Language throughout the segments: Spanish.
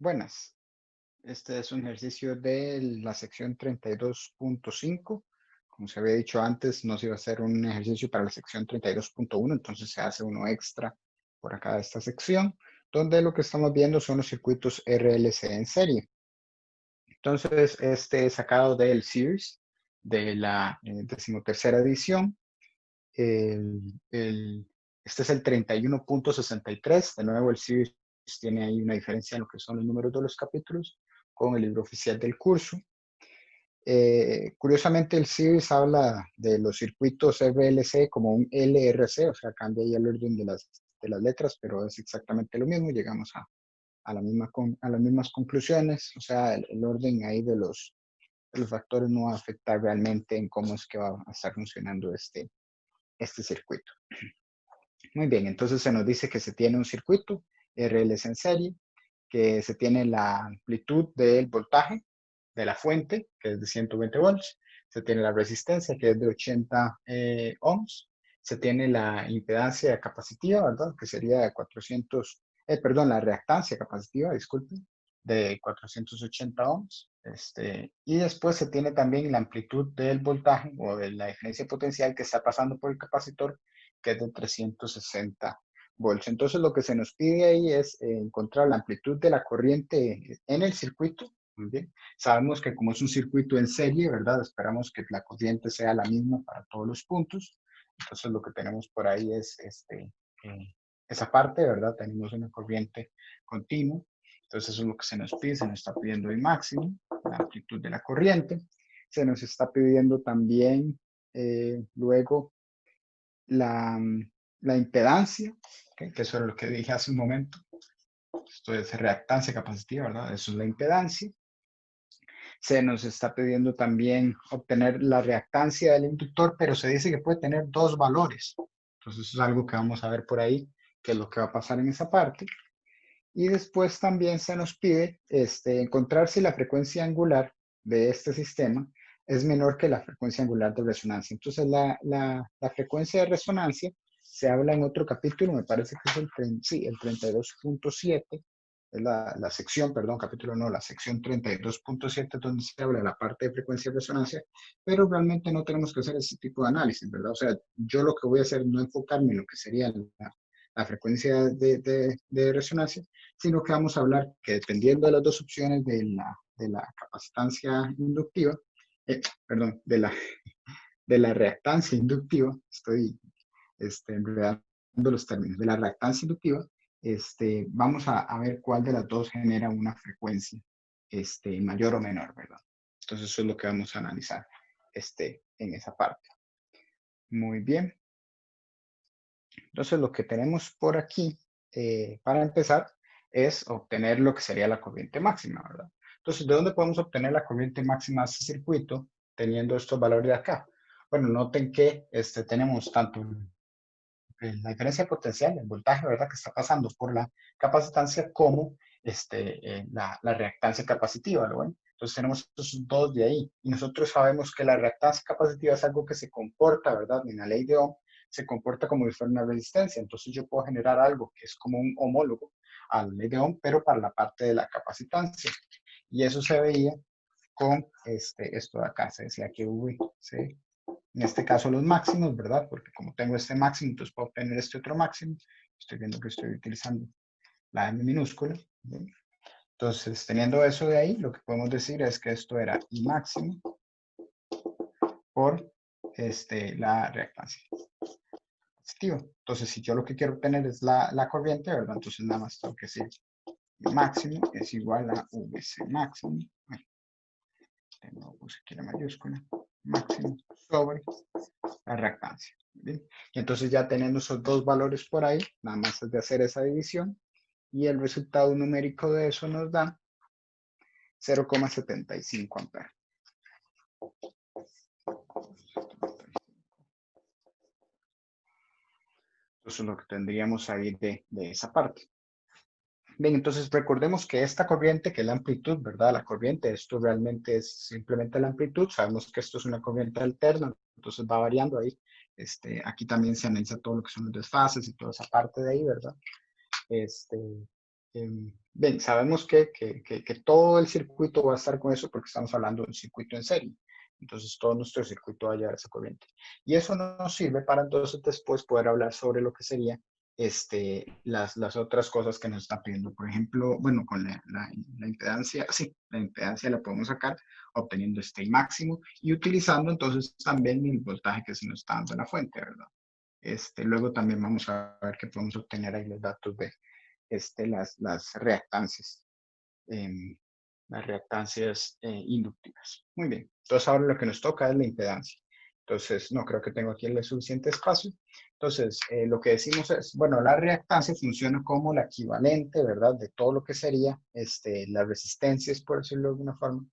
Buenas, este es un ejercicio de la sección 32.5. Como se había dicho antes, no se iba a hacer un ejercicio para la sección 32.1, entonces se hace uno extra por acá de esta sección, donde lo que estamos viendo son los circuitos RLC en serie. Entonces, este es sacado del Series de la 13ª edición. Este es el 31.63. De nuevo, el Series tiene ahí una diferencia en lo que son los números de los capítulos con el libro oficial del curso. Curiosamente, el Series habla de los circuitos RLC como un LRC, o sea, cambia ahí el orden de las letras, pero es exactamente lo mismo. Llegamos a las mismas conclusiones, o sea, el orden ahí de los factores no va a afectar realmente en cómo es que va a estar funcionando este circuito. Muy bien, entonces se nos dice que se tiene un circuito RLC en serie, que se tiene la amplitud del voltaje de la fuente, que es de 120 volts, se tiene la resistencia, que es de 80 ohms, se tiene la impedancia capacitiva, ¿verdad? Que sería de 400, perdón, la reactancia capacitiva, disculpen, de 480 ohms. Y después se tiene también la amplitud del voltaje o de la diferencia potencial que está pasando por el capacitor, que es de 360 volts. Entonces lo que se nos pide ahí es encontrar la amplitud de la corriente en el circuito. Muy bien. Sabemos que como es un circuito en serie, ¿verdad? Esperamos que la corriente sea la misma para todos los puntos. Entonces lo que tenemos por ahí es esa parte, ¿verdad? Tenemos una corriente continua. Entonces eso es lo que se nos pide. Se nos está pidiendo el máximo, la amplitud de la corriente. Se nos está pidiendo también luego la, la impedancia, ¿okay? Que eso es lo que dije hace un momento. Esto es reactancia capacitiva, ¿verdad? Eso es la impedancia. Se nos está pidiendo también obtener la reactancia del inductor, pero se dice que puede tener dos valores. Entonces eso es algo que vamos a ver por ahí, que es lo que va a pasar en esa parte. Y después también se nos pide encontrar si la frecuencia angular de este sistema es menor que la frecuencia angular de resonancia. Entonces la frecuencia de resonancia se habla en otro capítulo, me parece que es el 32.7, es la sección, perdón, capítulo no, la sección 32.7, donde se habla de la parte de frecuencia de resonancia, pero realmente no tenemos que hacer ese tipo de análisis, ¿verdad? O sea, yo lo que voy a hacer es no enfocarme en lo que sería la frecuencia de resonancia, sino que vamos a hablar que dependiendo de las dos opciones de la capacitancia inductiva, perdón, de la reactancia inductiva, estoy enredando los términos, de la reactancia inductiva, vamos a ver cuál de las dos genera una frecuencia mayor o menor, ¿verdad? Entonces eso es lo que vamos a analizar en esa parte. Muy bien. Entonces lo que tenemos por aquí, para empezar, es obtener lo que sería la corriente máxima, ¿verdad? Entonces, ¿de dónde podemos obtener la corriente máxima de este circuito teniendo estos valores de acá? Bueno, noten que tenemos tanto la diferencia potencial, el voltaje, ¿verdad? Que está pasando por la capacitancia como la reactancia capacitiva, ¿lo ven? Entonces tenemos estos dos de ahí. Y nosotros sabemos que la reactancia capacitiva es algo que se comporta, ¿verdad? En la ley de Ohm se comporta como si fuera una resistencia. Entonces yo puedo generar algo que es como un homólogo a la ley de Ohm, pero para la parte de la capacitancia. Y eso se veía con esto de acá. Se decía que V, ¿sí? En este caso los máximos, ¿verdad? Porque como tengo este máximo, entonces puedo obtener este otro máximo. Estoy viendo que estoy utilizando la M minúscula. ¿Bien? Entonces, teniendo eso de ahí, lo que podemos decir es que esto era I máximo por la reactancia positiva. Entonces, si yo lo que quiero obtener es la corriente, ¿verdad? Entonces, nada más tengo que decir I máximo es igual a VC máximo. Bueno, de nuevo puse aquí la mayúscula. Máximo sobre la reactancia. ¿Bien? Y entonces ya teniendo esos dos valores por ahí, nada más es de hacer esa división y el resultado numérico de eso nos da 0,75 amperes. Eso es lo que tendríamos ahí de esa parte. Bien, entonces recordemos que esta corriente, que es la amplitud, ¿verdad? La corriente, esto realmente es simplemente la amplitud. Sabemos que esto es una corriente alterna, entonces va variando ahí. Aquí también se analiza todo lo que son los desfases y toda esa parte de ahí, ¿verdad? bien, sabemos que todo el circuito va a estar con eso porque estamos hablando de un circuito en serie. Entonces, todo nuestro circuito va a llevar esa corriente. Y eso nos sirve para entonces después poder hablar sobre lo que sería las otras cosas que nos están pidiendo. Por ejemplo, bueno, con la impedancia, sí, la impedancia la podemos sacar obteniendo este I máximo y utilizando entonces también el voltaje que se nos está dando en la fuente, ¿verdad? Luego también vamos a ver que podemos obtener ahí los datos de las reactancias, em, inductivas. Muy bien, entonces ahora lo que nos toca es la impedancia. Entonces, no creo que tengo aquí el suficiente espacio. Entonces, lo que decimos es, bueno, la reactancia funciona como la equivalente, ¿verdad? De todo lo que sería las resistencias, por decirlo de alguna forma,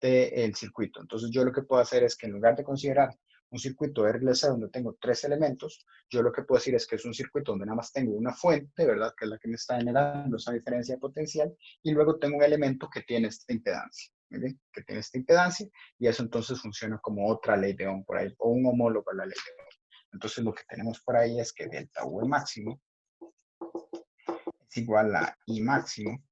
del circuito. Entonces, yo lo que puedo hacer es que en lugar de considerar un circuito RLC donde tengo tres elementos, yo lo que puedo decir es que es un circuito donde nada más tengo una fuente, ¿verdad? Que es la que me está generando esa diferencia potencial, y luego tengo un elemento que tiene esta impedancia, ¿bien? Que tiene esta impedancia, y eso entonces funciona como otra ley de Ohm por ahí, o un homólogo a la ley de Ohm. Entonces lo que tenemos por ahí es que delta V máximo es igual a I máximo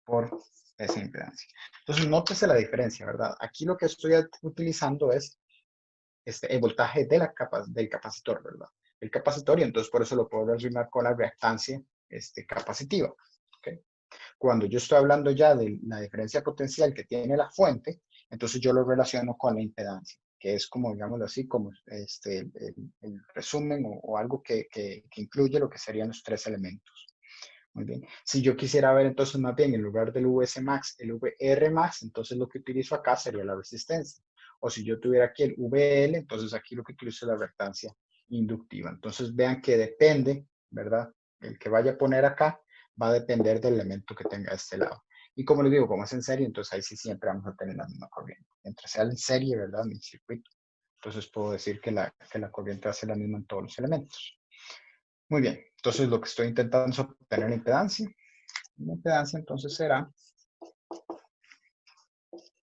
por esa impedancia. Entonces, nótese la diferencia, ¿verdad? Aquí lo que estoy utilizando es el voltaje de del capacitor, ¿verdad? El capacitor, y entonces por eso lo puedo relacionar con la reactancia capacitiva. ¿Okay? Cuando yo estoy hablando ya de la diferencia potencial que tiene la fuente, entonces yo lo relaciono con la impedancia, que es como, digámoslo así, como el resumen o algo que incluye lo que serían los tres elementos. Muy bien. Si yo quisiera ver entonces más bien en lugar del VS max, el VR max, entonces lo que utilizo acá sería la resistencia. O si yo tuviera aquí el VL, entonces aquí lo que utilizo es la reactancia inductiva. Entonces vean que depende, ¿verdad? El que vaya a poner acá va a depender del elemento que tenga a este lado. Y como les digo, como es en serie, entonces ahí sí siempre vamos a tener la misma corriente. Entre sea en serie, ¿verdad? Mi circuito. Entonces puedo decir que la corriente va a ser la misma en todos los elementos. Muy bien, entonces lo que estoy intentando es obtener la impedancia. La impedancia entonces será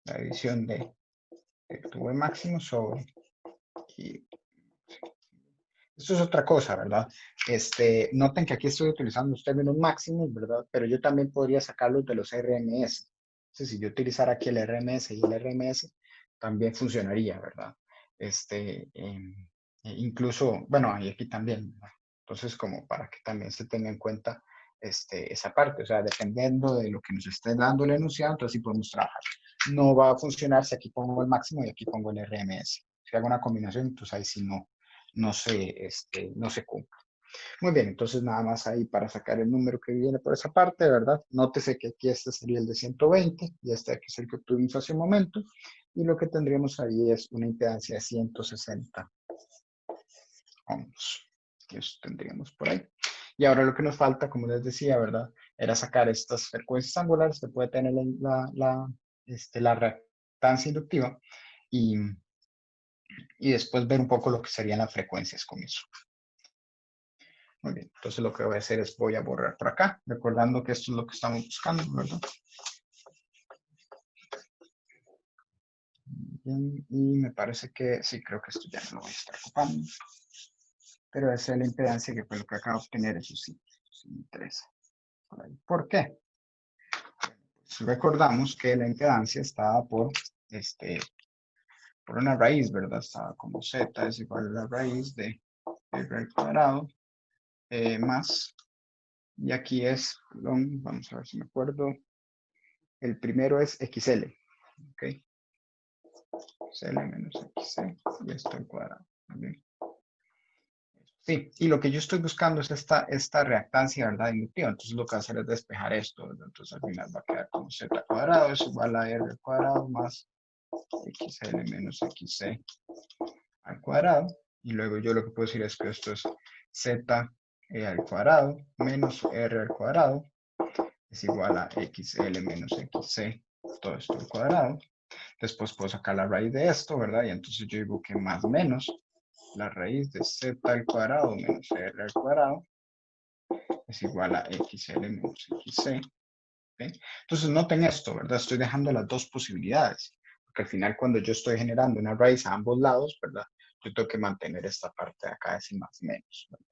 la división de V máximo sobre I. Esto es otra cosa, ¿verdad? Noten que aquí estoy utilizando los términos máximos, ¿verdad? Pero yo también podría sacarlos de los RMS. Entonces, si yo utilizara aquí el RMS y el RMS, también funcionaría, ¿verdad? Incluso, bueno, y aquí también, ¿verdad? Entonces, como para que también se tenga en cuenta esa parte, o sea, dependiendo de lo que nos esté dando el enunciado, entonces sí podemos trabajar. No va a funcionar si aquí pongo el máximo y aquí pongo el RMS. Si hago una combinación, entonces ahí sí no se cumple. Muy bien, entonces nada más ahí para sacar el número que viene por esa parte, ¿verdad? Nótese que aquí este sería el de 120 y este aquí es el que obtuvimos hace un momento. Y lo que tendríamos ahí es una impedancia de 160 ohms. Que eso tendríamos por ahí. Y ahora lo que nos falta, como les decía, ¿verdad? Era sacar estas frecuencias angulares que puede tener la reactancia inductiva y después ver un poco lo que serían las frecuencias con eso. Muy bien, entonces lo que voy a hacer es voy a borrar por acá, recordando que esto es lo que estamos buscando, ¿verdad? Bien, y me parece que sí, creo que esto ya no lo voy a estar ocupando, pero esa es la impedancia que fue lo que acabo de obtener, eso sí me interesa. ¿Por qué? Pues recordamos que la impedancia estaba por una raíz, ¿verdad? Estaba como Z es igual a la raíz de R al cuadrado más, y aquí es, perdón, vamos a ver si me acuerdo, el primero es XL, ¿ok? XL menos XC y esto al cuadrado. ¿Bien? Sí, y lo que yo estoy buscando es esta reactancia, ¿verdad? Inductiva. Entonces lo que voy a hacer es despejar esto, ¿verdad? Entonces al final va a quedar como Z cuadrado es igual a R al cuadrado más XL menos XC al cuadrado. Y luego yo lo que puedo decir es que esto es Z al cuadrado menos R al cuadrado es igual a XL menos XC, todo esto al cuadrado. Después puedo sacar la raíz de esto, ¿verdad? Y entonces yo digo que más o menos la raíz de Z al cuadrado menos R al cuadrado es igual a XL menos XC. ¿Okay? Entonces noten esto, ¿verdad? Estoy dejando las dos posibilidades. Porque al final cuando yo estoy generando una raíz a ambos lados, ¿verdad? Yo tengo que mantener esta parte de acá, ese más o menos. ¿Verdad?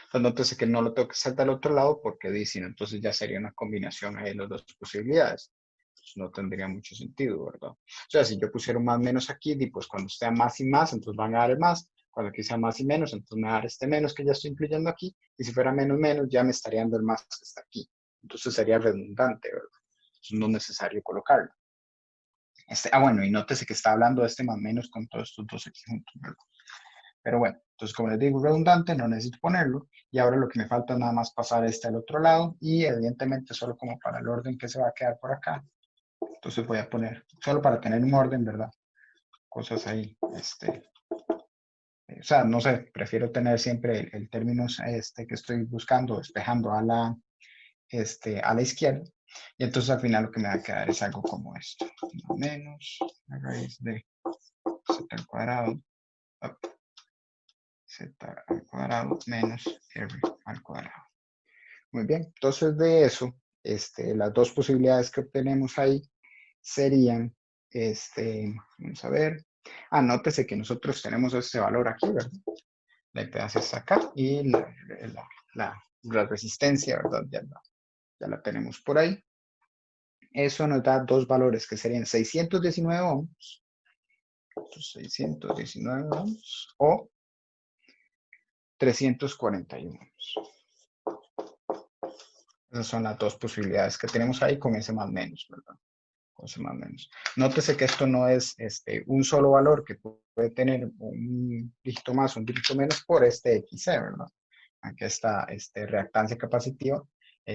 Entonces, nótese que no lo tengo que hacer del otro lado porque dice, entonces ya sería una combinación ahí de las dos posibilidades. Pues no tendría mucho sentido, ¿verdad? O sea, si yo pusiera un más menos aquí, pues cuando sea más y más, entonces van a dar el más. Cuando aquí sea más y menos, entonces me va a dar este menos que ya estoy incluyendo aquí. Y si fuera menos menos, ya me estaría dando el más que está aquí. Entonces sería redundante, ¿verdad? Entonces no es necesario colocarlo. Bueno, y nótese que está hablando de este más menos con todos estos dos aquí juntos, ¿verdad? Pero bueno, entonces como les digo, redundante, no necesito ponerlo. Y ahora lo que me falta es nada más pasar este al otro lado y evidentemente solo como para el orden que se va a quedar por acá. Entonces voy a poner, solo para tener un orden, ¿verdad? Cosas ahí, o sea, no sé, prefiero tener siempre el término que estoy buscando, despejando a la izquierda. Y entonces al final lo que me va a quedar es algo como esto, menos la raíz de z al cuadrado, z al cuadrado menos r al cuadrado. Muy bien, entonces de eso, las dos posibilidades que obtenemos ahí serían, vamos a ver, nótese que nosotros tenemos este valor aquí, ¿verdad? La impedancia está acá y la resistencia, ¿verdad? Ya la tenemos por ahí. Eso nos da dos valores que serían 619 ohms, 619 ohms o 341 ohms. Esas son las dos posibilidades que tenemos ahí con ese más menos, ¿verdad? Con ese más menos. Nótese que esto no es un solo valor que puede tener un dígito más, un dígito menos por este XC, ¿verdad? Aquí está reactancia capacitiva.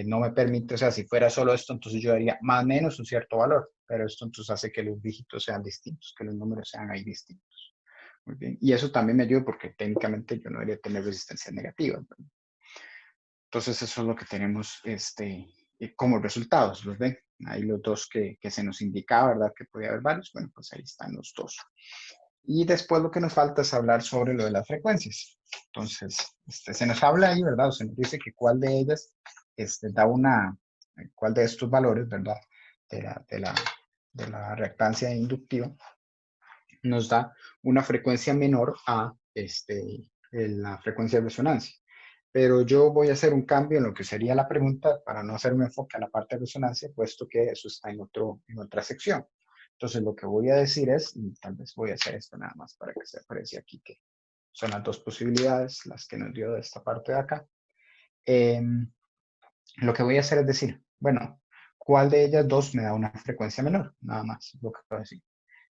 No me permite, o sea, si fuera solo esto, entonces yo daría más o menos un cierto valor, pero esto entonces hace que los dígitos sean distintos, que los números sean ahí distintos. Muy bien. Y eso también me ayuda porque técnicamente yo no debería tener resistencia negativa, ¿verdad? Entonces eso es lo que tenemos como resultados, ¿los ven? Ahí los dos que se nos indicaba, ¿verdad? Que podía haber varios, bueno, pues ahí están los dos. Y después lo que nos falta es hablar sobre lo de las frecuencias. Entonces, se nos habla ahí, ¿verdad? O se nos dice que cuál de ellas da cuál de estos valores, ¿verdad? De la reactancia inductiva nos da una frecuencia menor a la frecuencia de resonancia. Pero yo voy a hacer un cambio en lo que sería la pregunta para no hacer un enfoque a la parte de resonancia, puesto que eso está en otra sección. Entonces lo que voy a decir es, y tal vez voy a hacer esto nada más para que se aprecie aquí que son las dos posibilidades, las que nos dio de esta parte de acá. Lo que voy a hacer es decir, bueno, ¿cuál de ellas dos me da una frecuencia menor? Nada más, lo que voy a decir.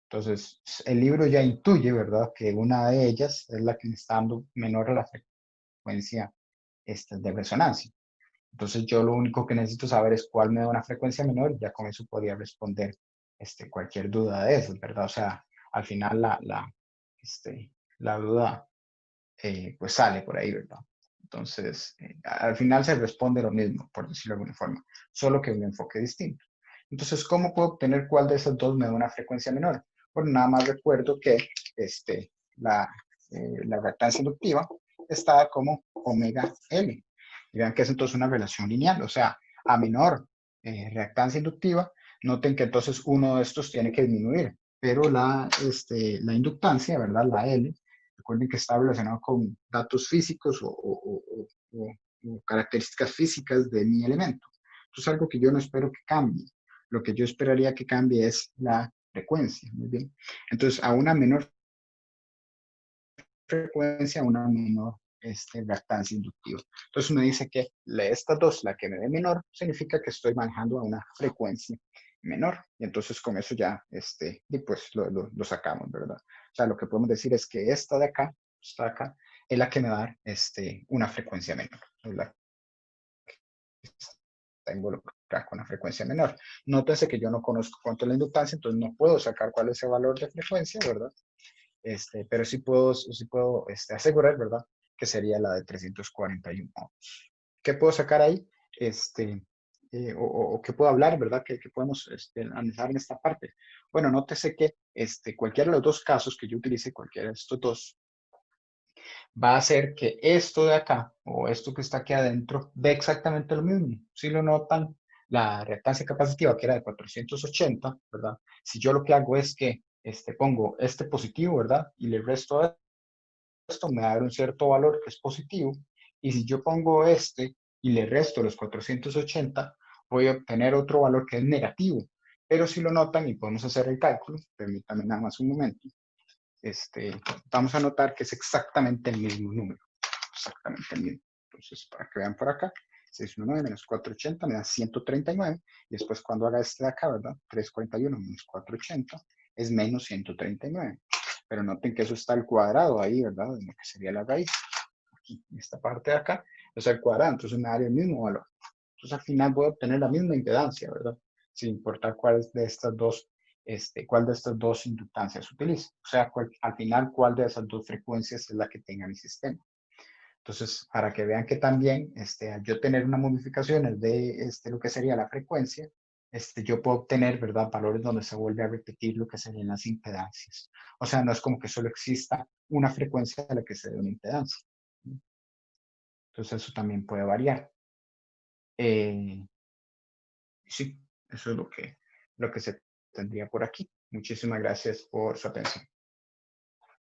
Entonces, el libro ya intuye, ¿verdad?, que una de ellas es la que me está dando menor a la frecuencia de resonancia. Entonces, yo lo único que necesito saber es cuál me da una frecuencia menor y ya con eso podría responder cualquier duda de eso, ¿verdad? O sea, al final la duda pues sale por ahí, ¿verdad? Entonces, al final se responde lo mismo, por decirlo de alguna forma, solo que un enfoque distinto. Entonces, ¿cómo puedo obtener cuál de esas dos me da una frecuencia menor? Bueno, nada más recuerdo que la, la reactancia inductiva está como omega L. Y vean que es entonces una relación lineal, o sea, a menor reactancia inductiva, noten que entonces uno de estos tiene que disminuir, pero la inductancia, ¿verdad? La L, recuerden que está relacionado con datos físicos o características físicas de mi elemento. Esto es algo que yo no espero que cambie. Lo que yo esperaría que cambie es la frecuencia. Muy bien. Entonces, a una menor frecuencia, a una menor reactancia inductiva. Entonces, me dice que estas dos, la que me dé menor, significa que estoy manejando a una frecuencia menor. Y entonces con eso ya, pues lo sacamos, ¿verdad? O sea, lo que podemos decir es que esta de acá, es la que me da una frecuencia menor. Es la que está involucrada con una frecuencia menor. Nótense que yo no conozco cuánto es la inductancia, entonces no puedo sacar cuál es el valor de frecuencia, ¿verdad? Pero sí puedo asegurar, ¿verdad? Que sería la de 341 ohms. ¿Qué puedo sacar ahí? O qué puedo hablar, ¿verdad? ¿Qué podemos analizar en esta parte? Bueno, nótese que cualquiera de los dos casos que yo utilice, cualquiera de estos dos, va a hacer que esto de acá, o esto que está aquí adentro, dé exactamente lo mismo. Si lo notan, la reactancia capacitiva, que era de 480, ¿verdad? Si yo lo que hago es que pongo este positivo, ¿verdad? Y le resto esto, me da un cierto valor que es positivo, Y si yo pongo este y le resto los 480, voy a obtener otro valor que es negativo. Pero si lo notan y podemos hacer el cálculo, permítanme nada más un momento, vamos a notar que es exactamente el mismo número, exactamente el mismo. Entonces, para que vean por acá, 619 menos 480 me da 139, y después cuando haga este de acá, ¿verdad? 341 menos 480 es menos 139. Pero noten que eso está al cuadrado ahí, ¿verdad? De lo que sería la raíz. Aquí, en esta parte de acá, es al cuadrado, entonces me daría el mismo valor. Entonces al final voy a obtener la misma impedancia, ¿verdad? Sin importar cuál de estas dos inductancias utilice. O sea, al final, cuál de esas dos frecuencias es la que tenga mi sistema. Entonces, para que vean que también, al yo tener una modificación de lo que sería la frecuencia, yo puedo obtener, ¿verdad?, valores donde se vuelve a repetir lo que serían las impedancias. O sea, no es como que solo exista una frecuencia a la que se dé una impedancia. Entonces, eso también puede variar. Eh, sí, eso es lo que se tendría por aquí. Muchísimas gracias por su atención.